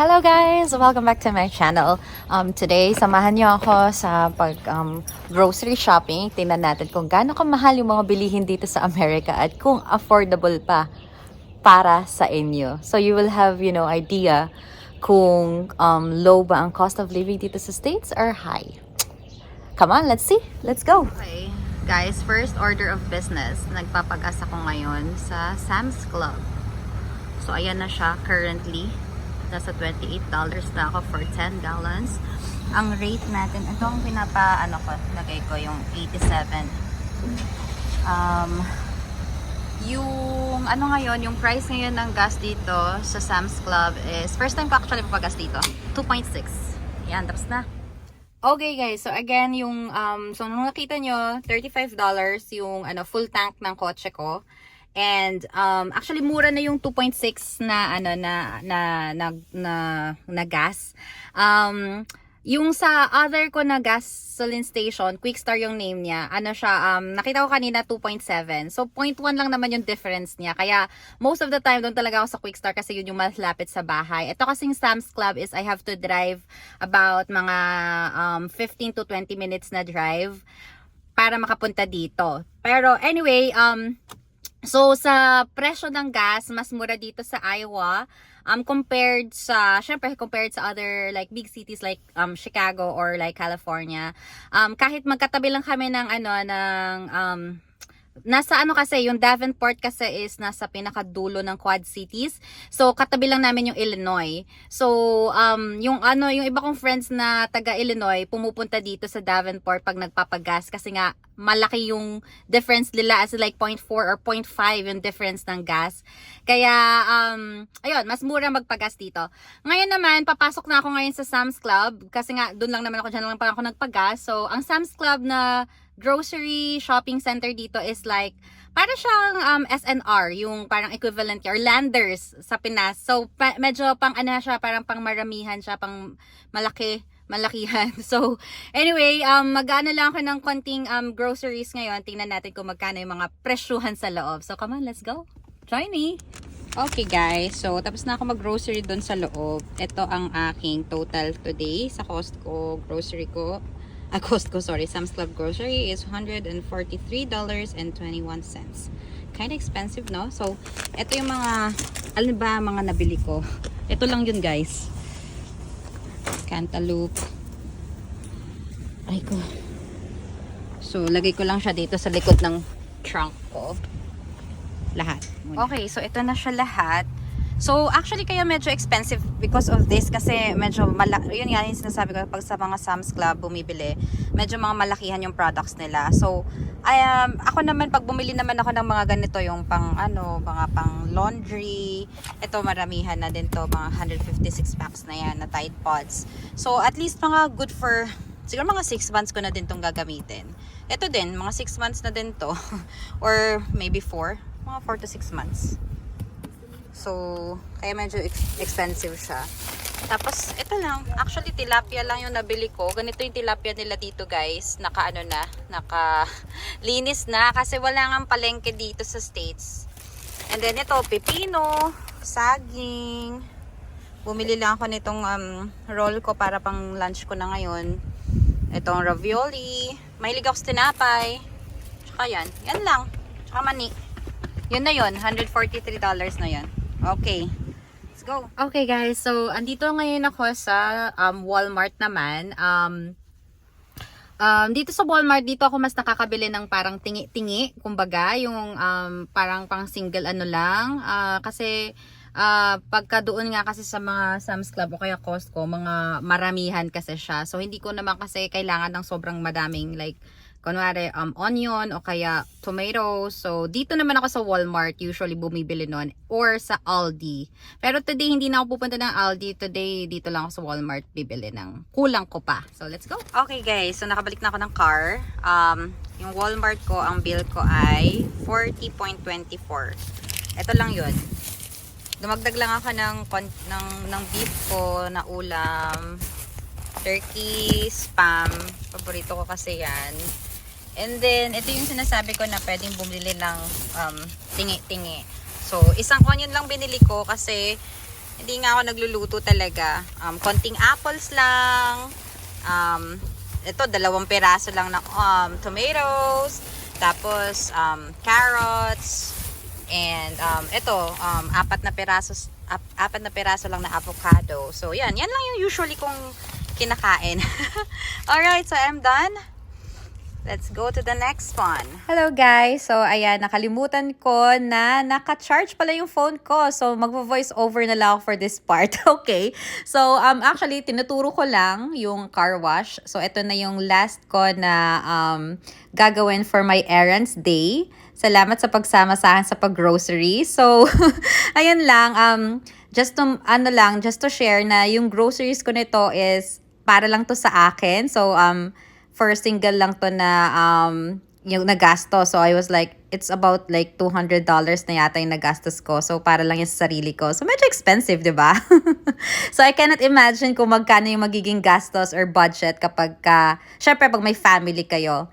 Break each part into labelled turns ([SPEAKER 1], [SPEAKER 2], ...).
[SPEAKER 1] Hello guys! Welcome back to my channel. Today, samahan niyo ako sa grocery shopping. Tingnan natin kung gaano kamahal yung mga bilihin dito sa Amerika at kung affordable pa para sa inyo. So you will have, idea kung low ba ang cost of living dito sa States or high. Come on, let's see. Let's go! Okay, guys, first order of business. Nagpapag-asa ko ngayon sa Sam's Club. So ayan na siya currently. Nasa $28 na ako for 10 gallons. Ang rate natin, ito ang lagay ko yung 87. Yung price ngayon ng gas dito sa Sam's Club is, first time ko actually papagas dito, 2.6. Yan, tapos na. Okay guys, so again, so nung nakita nyo, $35 yung full tank ng kotse ko. And actually mura na yung 2.6 na gas. Yung sa other ko na gasoline station, Quickstar yung name niya. Nakita ko kanina 2.7. So 0.1 lang naman yung difference niya. Kaya most of the time doon talaga ako sa Quickstar kasi yun yung mas lapit sa bahay. Ito kasing Sam's Club is I have to drive about mga 15 to 20 minutes na drive para makapunta dito. Pero anyway, so, sa presyo ng gas, mas mura dito sa Iowa compared sa other like big cities like Chicago or like California. Kahit magkatabi lang kami ng nasa kasi yung Davenport kasi is nasa pinakadulo ng Quad Cities. So katabi lang namin yung Illinois. So yung iba kong friends na taga Illinois pumupunta dito sa Davenport pag nagpapagas kasi nga malaki yung difference nila as like 0.4 or 0.5 yung difference ng gas. Kaya ayun, mas mura magpagas dito. Ngayon naman papasok na ako ngayon sa Sam's Club kasi nga doon lang naman ako, diyan lang pa ako nagpagas. So ang Sam's Club na grocery shopping center dito is like para siyang SNR, yung parang equivalent or Landers sa Pinas. So medyo pang siya, parang pang maramihan siya, pang malakihan. So anyway, mag-ano lang ako ng konting groceries ngayon. Tingnan natin kung magkano yung mga presyuhan sa loob. So come on, let's go. Join me. Okay guys, so tapos na ako mag-grocery doon sa loob. Ito ang aking total today sa Costco grocery ko. Sam's Club grocery is $143.21. Kind of expensive, no? So, ito yung mga nabili ko. Ito lang yun, guys. Cantaloupe. Ay ko. So, lagay ko lang siya dito sa likod ng trunk ko. Lahat. Okay, so ito na siya lahat. So, actually, kaya medyo expensive because of this kasi medyo yun nga yung sinasabi ko pag sa mga Sam's Club bumibili, medyo mga malakihan yung products nila. So, ako naman, pag bumili naman ako ng mga ganito, yung mga pang laundry, ito maramihan na din to, mga 156 packs na yan, na Tide Pods. So, at least mga good for, siguro mga 6 months ko na din tong gagamitin. Ito din, mga 6 months na din to, or maybe 4, mga 4 to 6 months. So, kaya medyo expensive siya. Tapos, ito lang. Actually, tilapia lang yung nabili ko. Ganito yung tilapia nila dito, guys. Naka-linis na. Kasi wala nga palengke dito sa States. And then, ito, pepino, saging. Bumili lang ako nitong roll ko para pang lunch ko na ngayon. Itong ravioli. Mahilig ako sa tinapay. Tsaka yan. Yan lang. Tsaka mani. Yun na yun. $143 na yun. Okay. Let's go. Okay guys, so andito ngayon ako sa Walmart naman. Dito sa Walmart, dito ako mas nakakabili ng parang tingi-tingi, kumbaga, yung parang pang single lang. Kasi pagka doon nga kasi sa mga Sam's Club o kaya Costco, mga maramihan kasi siya. So hindi ko naman kasi kailangan ng sobrang madaming like kunwari onion o kaya tomatoes. So dito naman ako sa Walmart usually bumibili nun or sa Aldi. Pero today hindi na ako pupunta ng Aldi. Today dito lang ako sa Walmart bibili ng kulang ko pa. So let's go. Okay guys, so nakabalik na ako ng car. Yung Walmart ko, ang bill ko ay $40.24. Ito lang yun. Dumagdag lang ako ng beef ko na ulam, turkey, spam. Paborito ko kasi yan. And then, ito yung sinasabi ko na pwedeng bumili ng tingi-tingi. So, isang onion lang binili ko kasi Hindi nga ako nagluluto talaga. Konting apples lang. Ito, 2 piraso lang ng tomatoes. Tapos, carrots. And, ito, 4 na piraso lang na avocado. So, yan lang yung usually kong kinakain. Alright, so I'm done. Let's go to the next one. Hello guys! So ayan, nakalimutan ko na naka-charge pala yung phone ko. So magvo-voice over na lang ako for this part. Okay. So actually, tinuturo ko lang yung car wash. So ito na yung last ko na gagawin for my errands day. Salamat sa pagsama sa akin sa pag-grocery. So ayun lang, just to share na yung groceries ko nito is para lang to sa akin. So first single lang to na yung nagasto. So I was like, it's about like $200 na yata yung nagastos ko. So para lang yung sa sarili ko. So medyo expensive, di ba? So I cannot imagine kung magkano yung magiging gastos or budget kapag syempre pag may family kayo.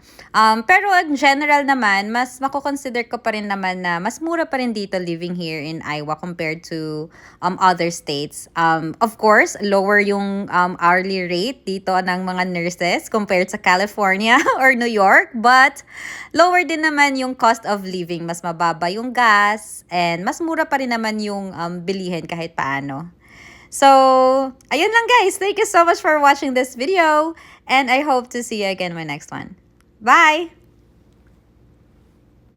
[SPEAKER 1] Pero in general naman, mas mako-consider ko pa rin naman na mas mura pa rin dito living here in Iowa compared to other states. Of course, lower yung hourly rate dito ng mga nurses compared sa California or New York. But lower din naman yung cost of living. Mas mababa yung gas and mas mura pa rin naman yung bilihin kahit paano. So, ayun lang guys. Thank you so much for watching this video and I hope to see you again in my next one. Bye!